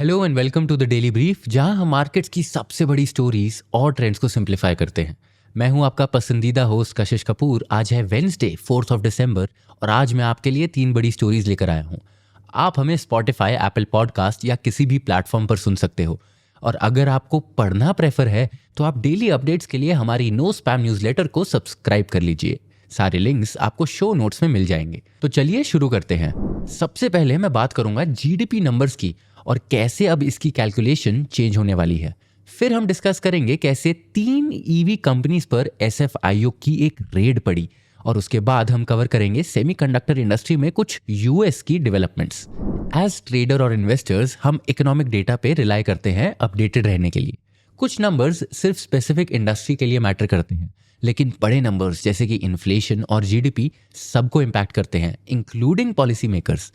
Hello and welcome to the daily brief, जहां हम markets की सबसे बड़ी स्टोरीज और ट्रेंड्स को सिंप्लीफाई करते हैं। मैं हूं आपका पसंदीदा होस्ट कशिश कपूर। आज है वेंसडे 4 दिसंबर और आज मैं आपके लिए 3 बड़ी स्टोरीज लेकर आया हूं। आप हमें स्पॉटिफाई, एप्पल पॉडकास्ट या किसी भी प्लेटफॉर्म पर सुन सकते हो। और अगर आपको पढ़ना प्रेफर है तो आप डेली अपडेट्स के लिए हमारी नो स्पैम न्यूज़लेटर को सब्सक्राइब कर लीजिए। सारे लिंक्स आपको शो नोट्स में मिल जाएंगे। तो चलिए शुरू करते हैं। सबसे पहले मैं बात करूंगा जीडीपी नंबर्स की और कैसे अब इसकी कैलकुलेशन चेंज होने वाली है। फिर हम डिस्कस करेंगे कैसे 3 ईवी कंपनीज पर एसएफआईओ की एक रेड पड़ी और उसके बाद हम कवर करेंगे सेमीकंडक्टर इंडस्ट्री में कुछ यूएस की डेवलपमेंट्स। एज ट्रेडर और इन्वेस्टर्स हम इकोनॉमिक डेटा पे रिलाई करते हैं अपडेटेड रहने के लिए। कुछ नंबर्स सिर्फ स्पेसिफिक इंडस्ट्री के लिए मैटर करते हैं, लेकिन बड़े नंबर्स जैसे कि इन्फ्लेशन और जीडीपी सबको इम्पैक्ट करते हैं, इंक्लूडिंग पॉलिसी मेकर्स।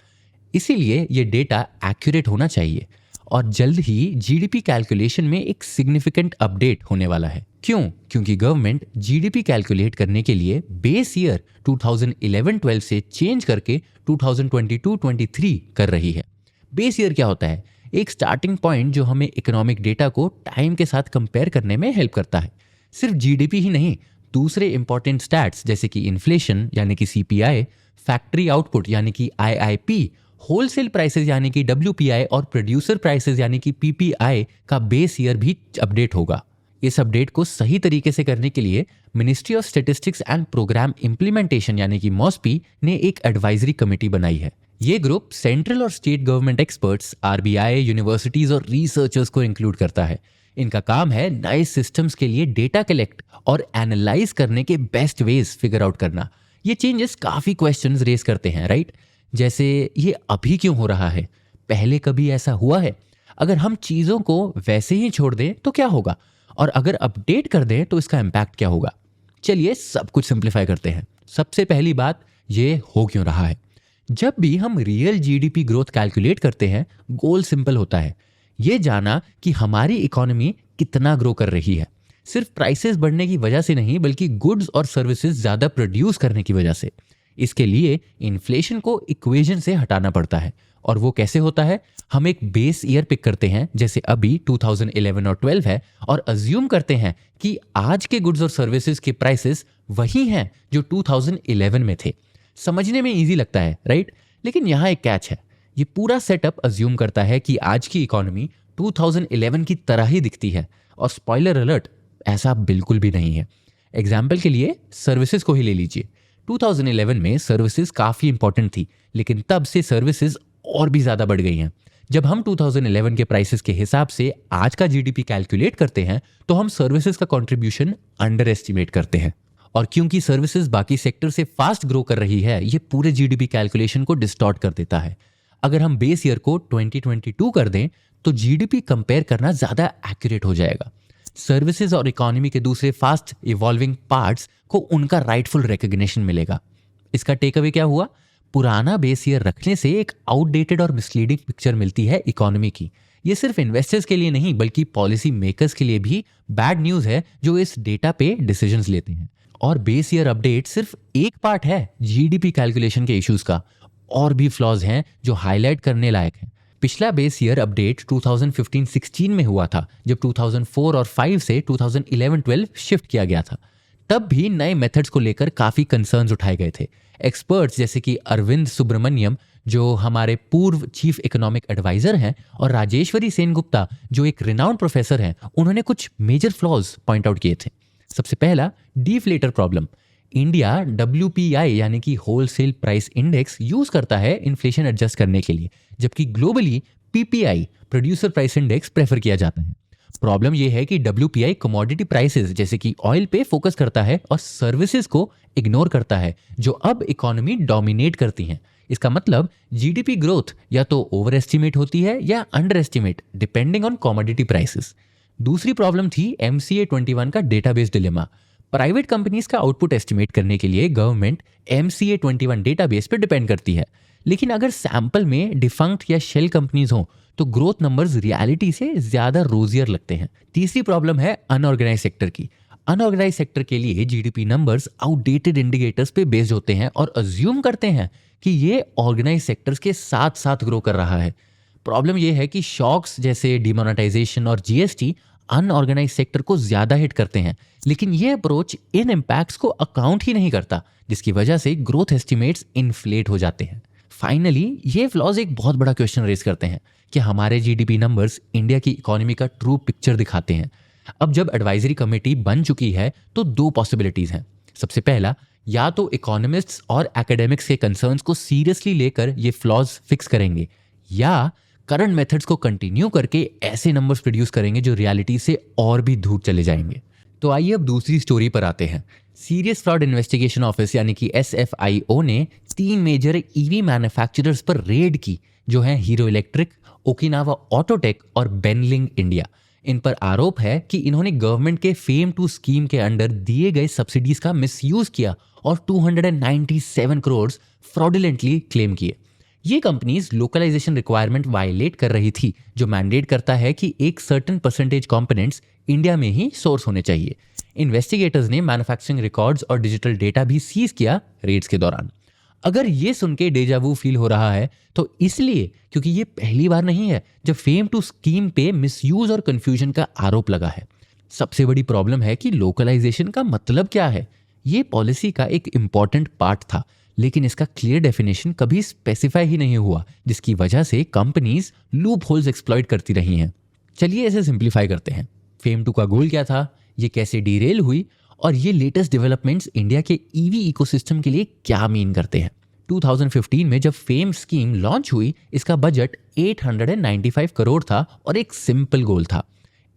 इसीलिए ये डेटा एक्यूरेट होना चाहिए और जल्द ही जीडीपी कैलकुलेशन में एक सिग्निफिकेंट अपडेट होने वाला है। क्यों? क्योंकि गवर्नमेंट जीडीपी कैलकुलेट करने के लिए बेस ईयर 2011-12 से चेंज करके 2022-23 कर रही है। बेस ईयर क्या होता है? एक स्टार्टिंग पॉइंट जो हमें इकोनॉमिक डेटा को टाइम के साथ कंपेयर करने में हेल्प करता है। सिर्फ जीडीपी ही नहीं, दूसरे इंपॉर्टेंट स्टैट्स जैसे कि इन्फ्लेशन यानी कि सीपीआई, फैक्ट्री आउटपुट यानी कि आईआईपी, होलसेल प्राइसेस यानी कि डब्ल्यूपीआई और प्रोड्यूसर प्राइसेस यानी कि पीपीआई का बेस ईयर भी अपडेट होगा। इस अपडेट को सही तरीके से करने के लिए ministry of statistics and programme implementation यानी कि मॉस्पी ने एक एडवाइजरी कमेटी बनाई है। ये ग्रुप सेंट्रल और state government experts, RBI, universities और रिसर्चर्स को इंक्लूड करता है। इनका काम है नए सिस्टम्स के लिए डेटा कलेक्ट और एनालाइज करने के बेस्ट वेज फिगर आउट करना। ये चेंजेस काफी क्वेश्चंस रेज करते हैं, राइट? जैसे ये अभी क्यों हो रहा है? पहले कभी ऐसा हुआ है? अगर हम चीजों को वैसे ही छोड़ दें तो क्या होगा? और अगर अपडेट कर दें तो इसका इम्पैक्ट क्या होगा? चलिए सब कुछ सिंप्लीफाई करते हैं। सबसे पहली बात, ये हो क्यों रहा है? जब भी हम रियल जीडीपी ग्रोथ कैलकुलेट करते हैं, गोल सिंपल होता है, ये जाना कि हमारी इकोनॉमी कितना ग्रो कर रही है। सिर्फ प्राइसेस बढ़ने की वजह से नहीं, बल्कि गुड्स और सर्विसेज ज्यादा प्रोड्यूस करने की वजह से। इसके लिए इन्फ्लेशन को इक्वेशन से हटाना पड़ता है। और वो कैसे होता है? हम एक बेस ईयर पिक करते हैं, जैसे अभी 2011 और 12 है, और अज्यूम करते हैं कि आज के गुड्स और सर्विसेज के प्राइसेस वही हैं जो 2011 में थे। समझने में इजी लगता है, राइट? लेकिन यहाँ एक कैच है। ये पूरा सेटअप अज्यूम करता है कि आज की इकोनॉमी 2011 की तरह ही दिखती है, और स्पॉइलर अलर्ट, ऐसा बिल्कुल भी नहीं है। एग्जाम्पल के लिए सर्विसेज को ही ले लीजिए। 2011 में सर्विसेज काफी इंपॉर्टेंट थी, लेकिन तब से सर्विसेज और भी ज्यादा बढ़ गई हैं। जब हम 2011 के प्राइसेस के हिसाब से आज का जीडीपी कैलकुलेट करते हैं तो हम सर्विसेज का कंट्रीब्यूशन अंडर एस्टिमेट करते हैं। और क्योंकि सर्विसेज बाकी सेक्टर से फास्ट ग्रो कर रही है, ये पूरे जीडीपी कैलकुलेशन को डिस्टॉर्ट कर देता है। अगर हम बेस ईयर को 2022 कर दें तो जीडीपी कंपेयर करना ज्यादा एक्यूरेट हो जाएगा। सर्विसेज और इकोनॉमी के दूसरे फास्ट इवॉल्विंग पार्ट्स को उनका राइटफुल रिकॉग्निशन मिलेगा। इसका टेक अवे क्या हुआ? पुराना बेस ईयर रखने से एक आउटडेटेड और मिसलीडिंग पिक्चर मिलती है इकोनॉमी की। ये सिर्फ इन्वेस्टर्स के लिए नहीं, बल्कि पॉलिसी मेकर्स के लिए भी बैड न्यूज है, जो इस डेटा पे डिसीजंस लेते हैं। और बेस ईयर अपडेट सिर्फ एक पार्ट है जीडीपी कैलकुलेशन के इश्यूज का। और भी फ्लॉज हैं जो हाईलाइट करने लायक हैं। पिछला बेस ईयर अपडेट 2015-16 में हुआ था, जब 2004 और 5 से 2011-12 शिफ्ट किया गया था। तब भी नए मेथड्स को लेकर काफी कंसर्न्स उठाए गए थे। एक्सपर्ट्स जैसे कि अरविंद सुब्रमण्यम, जो हमारे पूर्व चीफ इकोनॉमिक एडवाइजर हैं, और राजेश्वरी सेनगुप्ता, जो एक रिनाउंड प्रोफेसर हैं, उन्होंने कुछ मेजर फ्लॉज पॉइंट आउट किए थे। सबसे पहला, डिफ्लेटर प्रॉब्लम। इंडिया डब्ल्यूपीआई यानी कि होलसेल प्राइस इंडेक्स यूज करता है इन्फ्लेशन एडजस्ट करने के लिए, जबकि globally PPI producer price index prefer किया जाता है। प्रॉब्लम यह है कि डब्ल्यूपीआई कमोडिटी प्राइसेस जैसे कि ऑयल पे फोकस करता है और सर्विसेज को इग्नोर करता है, जो अब इकोनॉमी डोमिनेट करती हैं। इसका मतलब जीडीपी ग्रोथ या तो ओवर एस्टिमेट होती है या under estimate, depending on commodity prices. दूसरी प्रॉब्लम थी MCA 21 का डेटाबेस डिलेमा। प्राइवेट कंपनीज का आउटपुट एस्टिमेट करने के लिए गवर्नमेंट MCA 21 डेटाबेस पर डिपेंड करती है, लेकिन अगर सैंपल में डिफंक्ट या शेल कंपनीज हों तो ग्रोथ नंबर्स रियलिटी से ज्यादा रोजियर लगते हैं। तीसरी प्रॉब्लम है अनऑर्गेनाइज सेक्टर की। अनऑर्गेनाइज सेक्टर के लिए जीडीपी नंबर्स आउटडेटेड इंडिकेटर्स पे बेस्ड होते हैं और अज्यूम करते हैं कि ये ऑर्गेनाइज सेक्टर्स के साथ साथ ग्रो कर रहा है। प्रॉब्लम यह है कि शॉक्स जैसे डिमोनेटाइजेशन और जीएसटी अनऑर्गेनाइज सेक्टर को ज्यादा हिट करते हैं, लेकिन यह अप्रोच इन इम्पैक्ट्स को अकाउंट ही नहीं करता, जिसकी वजह से ग्रोथ एस्टिमेट्स इन्फ्लेट हो जाते हैं। फाइनली ये फ्लॉज एक बहुत बड़ा क्वेश्चन रेज करते हैं कि हमारे जीडीपी नंबर्स इंडिया की इकोनॉमी का ट्रू पिक्चर दिखाते हैं। अब जब एडवाइजरी कमेटी बन चुकी है तो दो पॉसिबिलिटीज हैं। सबसे पहला, या तो इकोनॉमिस्ट्स और एकेडमिक्स के कंसर्न्स को सीरियसली लेकर ये फ्लॉज फिक्स करेंगे, या करंट मेथड्स को कंटिन्यू करके ऐसे नंबर्स प्रोड्यूस करेंगे जो रियलिटी से और भी दूर चले जाएंगे। तो आइए अब दूसरी स्टोरी पर आते हैं। सीरियस फ्रॉड इन्वेस्टिगेशन ऑफिस यानी कि SFIO ने 3 मेजर ईवी मैन्युफैक्चरर्स पर रेड की, जो हैं हीरो इलेक्ट्रिक, ओकिनावा ऑटोटेक और बेनलिंग इंडिया। इन पर आरोप है कि इन्होंने गवर्नमेंट के फेम 2 स्कीम के अंडर दिए गए सब्सिडीज का मिसयूज किया और 297 करोड़ फ्रॉडुलेंटली क्लेम किए। ये कंपनीज लोकलाइजेशन रिक्वायरमेंट वायलेट कर रही थी, जो मैंडेट करता है कि एक सर्टेन परसेंटेज कंपोनेंट्स इंडिया में ही सोर्स होने चाहिए। इन्वेस्टिगेटर्स ने मैन्युफैक्चरिंग रिकॉर्ड्स और डिजिटल डेटा भी सीज किया रेड्स के दौरान। अगर ये सुन के डेजावू फील हो रहा है तो इसलिए क्योंकि ये पहली बार नहीं है जब फेम 2 स्कीम पे मिसयूज और कंफ्यूजन का आरोप लगा है। सबसे बड़ी प्रॉब्लम है कि लोकलाइजेशन का मतलब क्या है। ये पॉलिसी का एक इंपॉर्टेंट पार्ट था, लेकिन इसका क्लियर डेफिनेशन कभी स्पेसिफाई ही नहीं हुआ, जिसकी वजह से कंपनीज लूप होल्स एक्सप्लॉइट करती रही हैं। चलिए इसे सिंप्लीफाई करते हैं। फेम 2 का गोल क्या था, ये कैसे डीरेल हुई, और ये लेटेस्ट डेवलपमेंट्स इंडिया के ईवी इकोसिस्टम के लिए क्या मीन करते हैं। 2015 में जब फेम स्कीम लॉन्च हुई, इसका बजट 895 करोड़ था और एक सिंपल गोल था,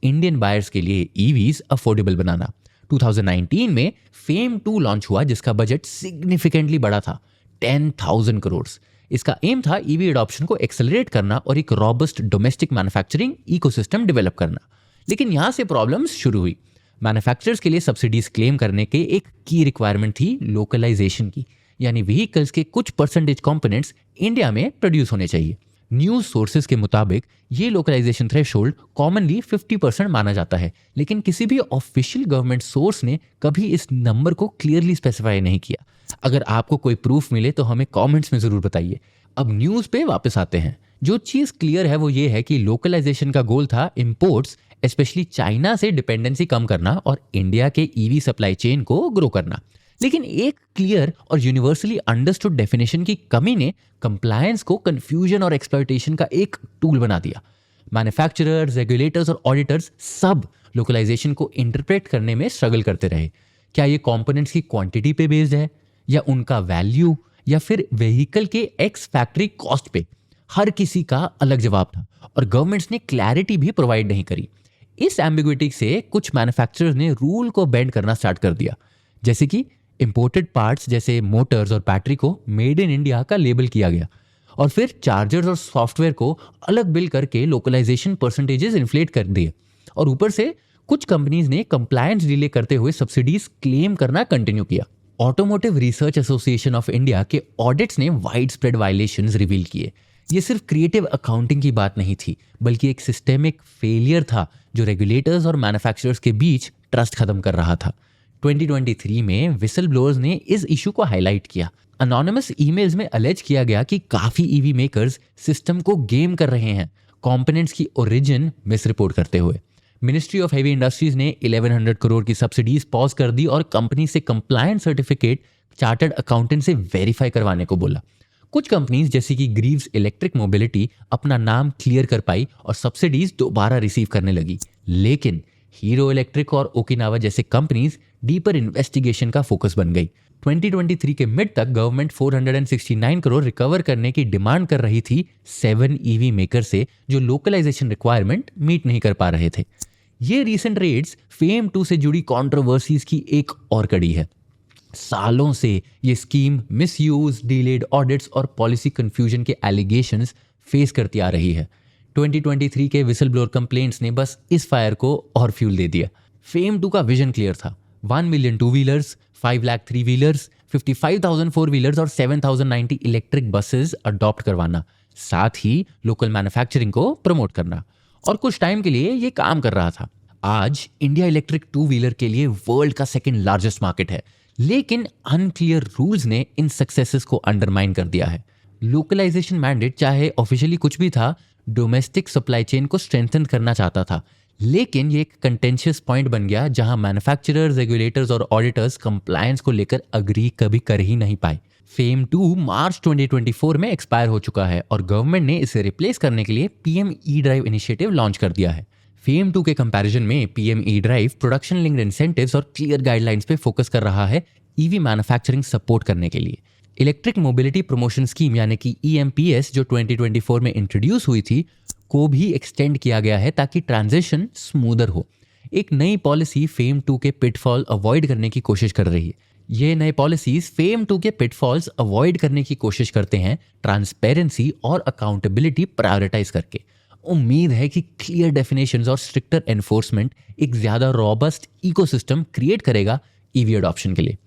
इंडियन बायर्स के लिए ईवीज अफोर्डेबल बनाना। 2019 में फेम 2 लॉन्च हुआ, जिसका बजट सिग्निफिकेंटली बड़ा था, 10,000 करोड़। इसका एम था ईवी एडॉप्शन को एक्सेलरेट करना और एक robust domestic manufacturing ecosystem develop करना। लेकिन यहां से प्रॉब्लम्स शुरू हुई। मैन्युफैक्चरर्स के लिए सब्सिडीज क्लेम करने के एक की रिक्वायरमेंट थी लोकलाइजेशन की, यानी व्हीकल्स के कुछ परसेंटेज कंपोनेंट्स इंडिया में प्रोड्यूस होने चाहिए। न्यूज सोर्सेज के मुताबिक ये लोकलाइजेशन थ्रेशोल्ड कॉमनली 50% माना जाता है, लेकिन किसी भी ऑफिशियल गवर्नमेंट सोर्स ने कभी इस नंबर को क्लियरली स्पेसिफाई नहीं किया। अगर आपको कोई प्रूफ मिले तो हमें कमेंट्स में जरूर बताइए। अब न्यूज पे वापस आते हैं। जो चीज क्लियर है वो ये है कि लोकलाइजेशन का गोल था इंपोर्ट्स, स्पेशली चाइना से डिपेंडेंसी कम करना और इंडिया के ईवी सप्लाई चेन को ग्रो करना। लेकिन एक क्लियर और यूनिवर्सली अंडरस्टूड डेफिनेशन की कमी ने कंप्लायंस को कंफ्यूजन और एक्सप्लॉयटेशन का एक टूल बना दिया। मैन्युफैक्चरर्स, रेगुलेटर्स और ऑडिटर्स सब लोकलाइजेशन को इंटरप्रेट करने में स्ट्रगल करते रहे। क्या ये कंपोनेंट्स की क्वांटिटी पे बेस्ड है, या उनका वैल्यू, या फिर व्हीकल के एक्स फैक्ट्री कॉस्ट पे? हर किसी का अलग जवाब था और गवर्नमेंट्स ने क्लैरिटी भी प्रोवाइड नहीं करी। इस एम्बिग्विटी से कुछ मैन्युफैक्चरर्स ने रूल को बेंड करना स्टार्ट कर दिया, जैसे कि इंपोर्टेड पार्ट्स जैसे मोटर्स और बैटरी को मेड इन इंडिया का लेबल किया गया, और फिर चार्जर्स और सॉफ्टवेयर को अलग बिल करके लोकलाइजेशन परसेंटेजेस इन्फ्लेट कर दिए। और ऊपर से कुछ कंपनीज ने कंप्लायंस डिले करते हुए सब्सिडीज क्लेम करना कंटिन्यू किया। Automotive research association of India के ऑडिट्स ने वाइड स्प्रेड वायलेशंस रिवील किए। ये सिर्फ क्रिएटिव अकाउंटिंग की बात नहीं थी, बल्कि एक सिस्टेमिक फेलियर था जो रेगुलेटर्स और मैन्युफैक्चरर्स के बीच ट्रस्ट खत्म कर रहा था। 2023 में विसल ब्लोअर्स ने इस इशू को हाईलाइट किया। अनोनिमस ईमेल्स में अलेज किया गया कि काफी ईवी मेकर्स सिस्टम को गेम कर रहे हैं, कंपोनेंट्स की ओरिजिन मिस रिपोर्ट करते हुए। मिनिस्ट्री ऑफ हेवी इंडस्ट्रीज ने 1100 करोड़ की सब्सिडीज पॉज कर दी और कंपनी से कंप्लायंस सर्टिफिकेट चार्टर्ड अकाउंटेंट से वेरीफाई करवाने को बोला। कुछ कंपनीज जैसे कि ग्रीव्स इलेक्ट्रिक मोबिलिटी अपना नाम क्लियर कर पाई और सब्सिडीज दोबारा रिसीव करने लगी, लेकिन हीरो इलेक्ट्रिक और ओकिनावा जैसे कंपनीज डीपर इन्वेस्टिगेशन का फोकस बन गई। 2023 के मिड तक गवर्नमेंट 469 करोड़ रिकवर करने की डिमांड कर रही थी 7 ईवी मेकर से जो लोकलाइजेशन रिक्वायरमेंट मीट नहीं कर पा रहे थे। ये रीसेंट रेड्स फेम 2 से जुड़ी कंट्रोवर्सीज की एक और कड़ी है। सालों से ये स्कीम मिसयूज, डिलेड ऑडिट्स और पॉलिसी कंफ्यूजन के एलिगेशंस फेस करती आ रही है। 2023 के विसल ब्लोअर कंप्लेंट्स ने बस इस फायर को और फ्यूल दे दिया। फेम 2 का विजन क्लियर था, 1 million 2 wheelers, 5 lakh 3 wheelers, 55,000 4 wheelers और 7,090 इलेक्ट्रिक बसेस अडॉप्ट करवाना, साथ ही लोकल मैन्युफैक्चरिंग को प्रमोट करना। और कुछ टाइम के लिए ये काम कर रहा था। आज इंडिया इलेक्ट्रिक 2 व्हीलर के लिए वर्ल्ड का सेकंड लार्जेस्ट मार्केट है, लेकिन अनक्लियर रूल्स ने इन सक्सेसेस को अंडरमाइन कर दिया है। लोकलाइजेशन मैंडेट चाहे ऑफिशियली कुछ भी था, डोमेस्टिक सप्लाई चेन को स्ट्रेंथन करना चाहता था। लेकिन ये एक कंटेंशियस पॉइंट बन गया जहां मैन्युफैक्चरर्स, रेगुलेटर्स और ऑडिटर्स कंप्लायंस को लेकर अग्री कभी कर ही नहीं पाए। फेम 2 मार्च 2024 में एक्सपायर हो चुका है और गवर्नमेंट ने इसे रिप्लेस करने के लिए PM E drive initiative launch कर दिया है। फेम 2 के कंपैरिजन में PM E drive production linked incentives और क्लियर गाइडलाइंस पे फोकस कर रहा है ईवी मैन्युफैक्चरिंग सपोर्ट करने के लिए। इलेक्ट्रिक मोबिलिटी प्रमोशन स्कीम यानी कि ईएमपीएस जो 2024 में इंट्रोड्यूस हुई थी को भी एक्सटेंड किया गया है ताकि ट्रांजिशन स्मूदर हो। एक नई पॉलिसी फेम 2 के पिटफॉल अवॉइड करने की कोशिश कर रही है। ये नए पॉलिसीज फेम 2 के पिटफॉल्स अवॉइड करने की कोशिश करते हैं, ट्रांसपेरेंसी और अकाउंटेबिलिटी प्रायोरिटाइज करके। उम्मीद है कि क्लियर डेफिनेशंस और स्ट्रिक्टर एनफोर्समेंट एक ज्यादा रॉबस्ट इकोसिस्टम क्रिएट करेगा ईवी अडॉप्शन के लिए।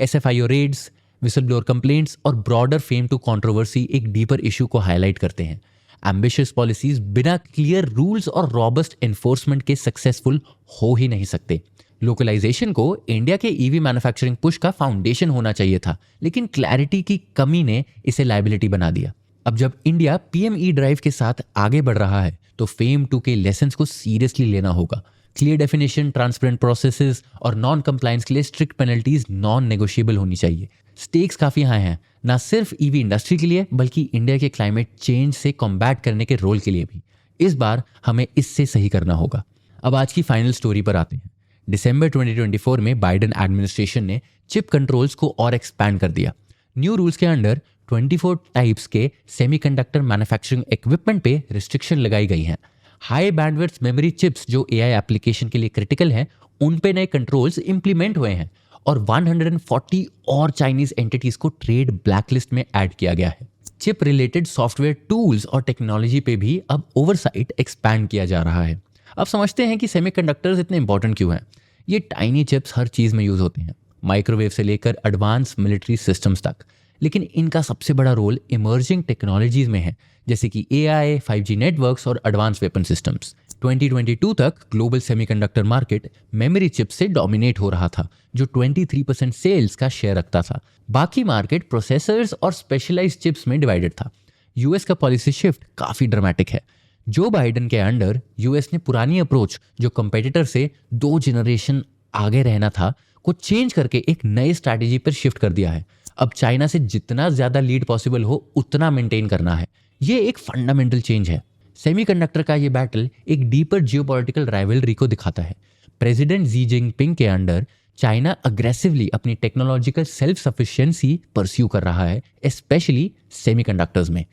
SFIO raids, whistleblower complaints और ब्रॉडर फेम 2 कंट्रोवर्सी एक डीपर इशू को हाईलाइट करते हैं। एम्बिशियस पॉलिसीज बिना क्लियर रूल्स और रॉबस्ट एनफोर्समेंट के सक्सेसफुल हो ही नहीं सकते। लोकलाइजेशन को इंडिया के ईवी मैन्युफैक्चरिंग पुश का फाउंडेशन होना चाहिए था, लेकिन क्लैरिटी की कमी ने इसे लायबिलिटी बना दिया। अब जब इंडिया पीएम ई ड्राइव के साथ आगे बढ़ रहा है तो फेम 2 के लेसन्स को सीरियसली लेना होगा। क्लियर डेफिनेशन, ट्रांसपेरेंट प्रोसेसेस और नॉन कंप्लायंस के लिए स्ट्रिक्ट पेनल्टीज नॉन नेगोशिएबल होनी चाहिए। स्टेक्स काफी हाई हैं, ना सिर्फ ईवी इंडस्ट्री के लिए बल्कि इंडिया के क्लाइमेट चेंज से कॉम्बैट करने के रोल के लिए भी। इस बार हमें इससे सही करना होगा। अब आज की फाइनल स्टोरी पर आते हैं। दिसंबर 2024 में बाइडेन एडमिनिस्ट्रेशन ने चिप कंट्रोल्स को और एक्सपैंड कर दिया। न्यू रूल्स के अंडर 24 टाइप्स के सेमीकंडक्टर मैन्युफैक्चरिंग इक्विपमेंट पे रिस्ट्रिक्शन लगाई गई हैं। हाई बैंडविड्थ मेमोरी चिप्स जो एआई एप्लीकेशन के लिए क्रिटिकल हैं, उन पे नए कंट्रोल्स इंप्लीमेंट हुए हैं और 140 और चाइनीज एंटिटीज को ट्रेड ब्लैकलिस्ट में ऐड किया गया है। चिप रिलेटेड सॉफ्टवेयर टूल्स और टेक्नोलॉजी पे भी अब ओवरसाइट एक्सपैंड किया जा रहा है। अब समझते हैं कि सेमीकंडक्टर्स इतने इंपॉर्टेंट क्यों हैं। ये टाइनी चिप्स हर चीज़ में यूज़ होते हैं, माइक्रोवेव से लेकर एडवांस मिलिट्री सिस्टम्स तक। लेकिन इनका सबसे बड़ा रोल इमर्जिंग टेक्नोलॉजीज में है, जैसे कि एआई, 5G नेटवर्क्स और एडवांस वेपन सिस्टम्स। 2022 तक global semiconductor market memory chip से डोमिनेट हो रहा था, जो 23% सेल्स का शेयर रखता था। बाकी मार्केट प्रोसेसर्स और स्पेशलाइज्ड चिप्स में डिवाइडेड था। यूएस का पॉलिसी शिफ्ट काफ़ी ड्रामेटिक है। जो बाइडेन के अंडर यूएस ने पुरानी अप्रोच जो कंपेटिटर से 2 जनरेशन आगे रहना था को चेंज करके एक नई स्ट्रैटेजी पर शिफ्ट कर दिया है। अब चाइना से जितना ज्यादा लीड पॉसिबल हो उतना मेंटेन करना है। ये एक फंडामेंटल चेंज है। सेमीकंडक्टर का ये बैटल एक डीपर जियोपॉलिटिकल राइवलरी को दिखाता है। प्रेसिडेंट जी जिनपिंग के अंडर चाइना अग्रेसिवली अपनी टेक्नोलॉजिकल सेल्फ सफिशिएंसी परस्यू कर रहा है, स्पेशली सेमीकंडक्टर्स में।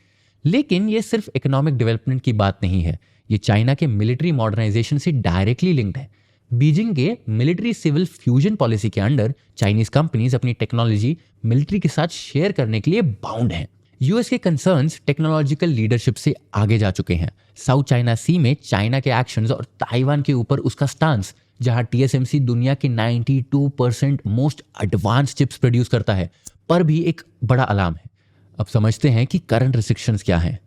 लेकिन ये सिर्फ इकोनॉमिक डेवलपमेंट की बात नहीं है, ये चाइना के मिलिट्री मॉडर्नाइजेशन से डायरेक्टली लिंक्ड है। बीजिंग के मिलिट्री सिविल फ्यूजन पॉलिसी के अंडर चाइनीज कंपनीज अपनी टेक्नोलॉजी मिलिट्री के साथ शेयर करने के लिए बाउंड हैं। यूएस के कंसर्न्स टेक्नोलॉजिकल लीडरशिप से आगे जा चुके हैं। साउथ चाइना सी में चाइना के एक्शंस और ताइवान के ऊपर उसका स्टांस, जहां टीएसएमसी दुनिया के 92% मोस्ट एडवांस चिप्स प्रोड्यूस करता है, पर भी एक बड़ा अलार्म है। अब समझते हैं कि करंट रिस्ट्रिक्शंस क्या हैं।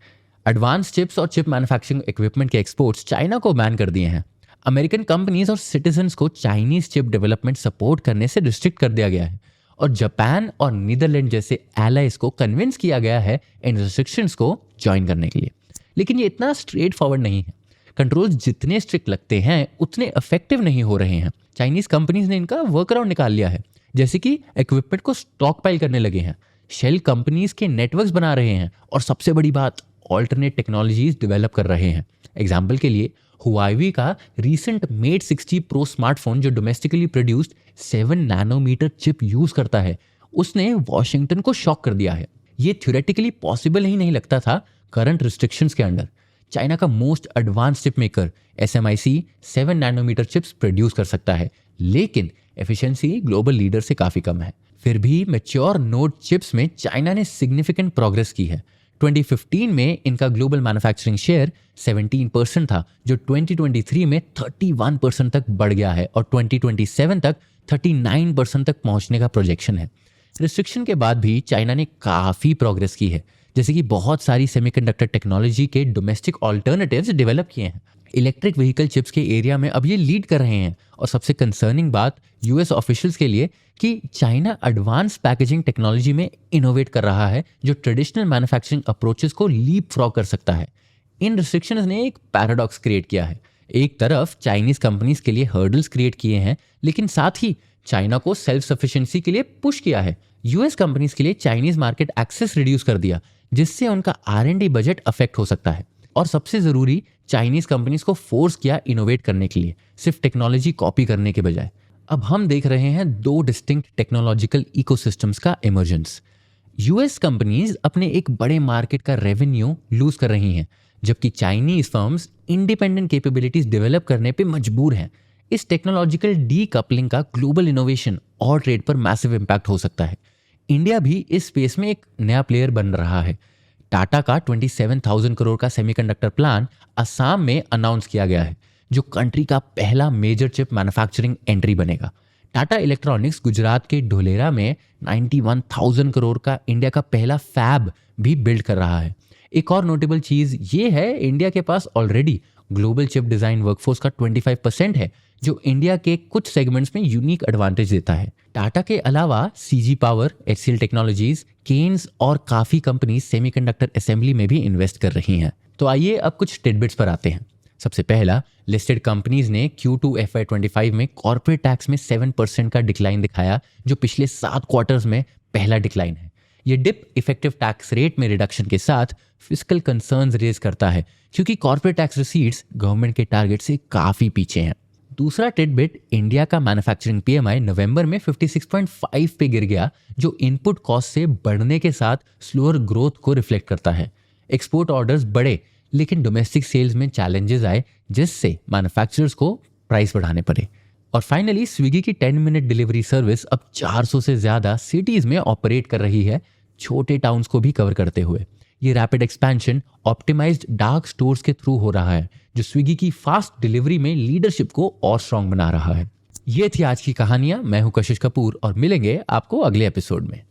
एडवांस चिप्स और चिप मैन्युफैक्चरिंग इक्विपमेंट के एक्सपोर्ट्स चाइना को बैन कर दिए हैं। अमेरिकन कंपनीज और सिटीजन्स को चाइनीज चिप डेवलपमेंट सपोर्ट करने से रिस्ट्रिक्ट कर दिया गया है और जापान और नीदरलैंड जैसे एलाइज को कन्विंस किया गया है इन रिस्ट्रिक्शंस को ज्वाइन करने के लिए। लेकिन ये इतना स्ट्रेट फॉरवर्ड नहीं है। कंट्रोल्स जितने स्ट्रिक्ट लगते हैं उतने इफेक्टिव नहीं हो रहे हैं। चाइनीज कंपनीज ने इनका वर्क अराउंड निकाल लिया है, जैसे कि इक्विपमेंट को स्टॉक पाइल करने लगे हैं, शेल कंपनीज के नेटवर्क्स बना रहे हैं और सबसे बड़ी बात, ऑल्टरनेट टेक्नोलॉजीज डेवलप कर रहे हैं। एग्जाम्पल के लिए हुआवी का रीसेंट मेट 60 प्रो स्मार्टफोन जो domestically produced 7 nanometre chip use करता है, उसने वॉशिंगटन को शॉक कर दिया है। ये थ्योरेटिकली पॉसिबल ही नहीं लगता था करंट रिस्ट्रिक्शंस के अंडर। चाइना का most advanced chip maker SMIC 7 nanometre chips produce कर सकता है, लेकिन एफिशिएंसी ग्लोबल लीडर से काफी कम है। फिर भी मैच्योर नोड चिप्स में चाइना ने सिग्निफिकेंट प्रोग्रेस की है। 2015 में इनका ग्लोबल मैन्युफैक्चरिंग शेयर 17% था, जो 2023 में 31% तक बढ़ गया है और 2027 तक 39% तक पहुंचने का प्रोजेक्शन है। रिस्ट्रिक्शन के बाद भी चाइना ने काफ़ी प्रोग्रेस की है, जैसे कि बहुत सारी सेमीकंडक्टर टेक्नोलॉजी के डोमेस्टिक ऑल्टरनेटिव्स डेवलप किए हैं। इलेक्ट्रिक व्हीकल चिप्स के एरिया में अब ये लीड कर रहे हैं। और सबसे कंसर्निंग बात यूएस ऑफिशियल्स के लिए कि चाइना एडवांस पैकेजिंग टेक्नोलॉजी में इनोवेट कर रहा है, जो ट्रेडिशनल मैन्युफैक्चरिंग अप्रोचेस को लीप फ्रॉग कर सकता है। इन रिस्ट्रिक्शंस ने एक पैराडॉक्स क्रिएट किया है। एक तरफ चाइनीज कंपनीज के लिए हर्डल्स क्रिएट किए हैं, लेकिन साथ ही चाइना को सेल्फ सफिशिएंसी के लिए पुश किया है। यूएस कंपनीज के लिए चाइनीज मार्केट एक्सेस रिड्यूस कर दिया, जिससे उनका R&D बजट अफेक्ट हो सकता है। और सबसे जरूरी, चाइनीज कंपनीज को फोर्स किया इनोवेट करने के लिए, सिर्फ टेक्नोलॉजी कॉपी करने के बजाय। अब हम देख रहे हैं दो डिस्टिंक्ट टेक्नोलॉजिकल इकोसिस्टम्स का इमर्जेंस। यूएस कंपनीज अपने एक बड़े मार्केट का रेवेन्यू लूज कर रही हैं, जबकि Chinese firms independent capabilities develop करने पे मजबूर हैं। इस टेक्नोलॉजिकल डीकपलिंग का ग्लोबल इनोवेशन और ट्रेड पर मैसिव इम्पैक्ट हो सकता है। इंडिया भी इस स्पेस में एक नया प्लेयर बन रहा है। टाटा का 27,000 करोड़ का सेमीकंडक्टर प्लान असम में अनाउंस किया गया है, जो कंट्री का पहला मेजर चिप मैन्युफैक्चरिंग एंट्री बनेगा। टाटा इलेक्ट्रॉनिक्स गुजरात के ढोलेरा में 91,000 करोड़ का इंडिया का पहला फैब भी बिल्ड कर रहा है। एक और नोटेबल चीज ये है, इंडिया के पास already global chip design workforce का 25% है, जो इंडिया के कुछ सेगमेंट्स में यूनिक एडवांटेज देता है। टाटा के अलावा CG power, HCL technologies, Kaynes और काफी कंपनी सेमीकंडक्टर असेंबली में भी इन्वेस्ट कर रही हैं। तो आइए अब कुछ टिडबिट्स पर आते हैं। सबसे पहला, लिस्टेड कंपनीज ने Q2 FY25 में कॉर्पोरेट टैक्स में 7% का डिक्लाइन दिखाया, जो पिछले 7 क्वार्टर्स में पहला डिक्लाइन है। ये डिप इफेक्टिव टैक्स रेट में रिडक्शन के साथ फिस्कल कंसर्न्स रेज करता है, क्योंकि कॉर्पोरेट टैक्स रिसीट्स गवर्नमेंट के टारगेट से काफी पीछे हैं। दूसरा टिडबिट, इंडिया का मैन्युफैक्चरिंग PMI नवंबर में 56.5 पे गिर गया, जो इनपुट कॉस्ट से बढ़ने के साथ स्लोअर ग्रोथ को रिफ्लेक्ट करता है। एक्सपोर्ट ऑर्डर्स बढ़े, लेकिन डोमेस्टिक सेल्स में चैलेंजेस आए, जिससे मैन्युफैक्चरर्स को प्राइस बढ़ाने पड़े। और फाइनली, स्विगी की 10 मिनट डिलीवरी सर्विस अब 400 से ज्यादा सिटीज में ऑपरेट कर रही है, छोटे टाउन्स को भी कवर करते हुए। ये rapid expansion optimised dark stores के थ्रू हो रहा है, जो स्विगी की फास्ट डिलीवरी में लीडरशिप को और स्ट्रांग बना रहा है। ये थी आज की कहानियां। मैं हूं कशिश कपूर और मिलेंगे आपको अगले एपिसोड में।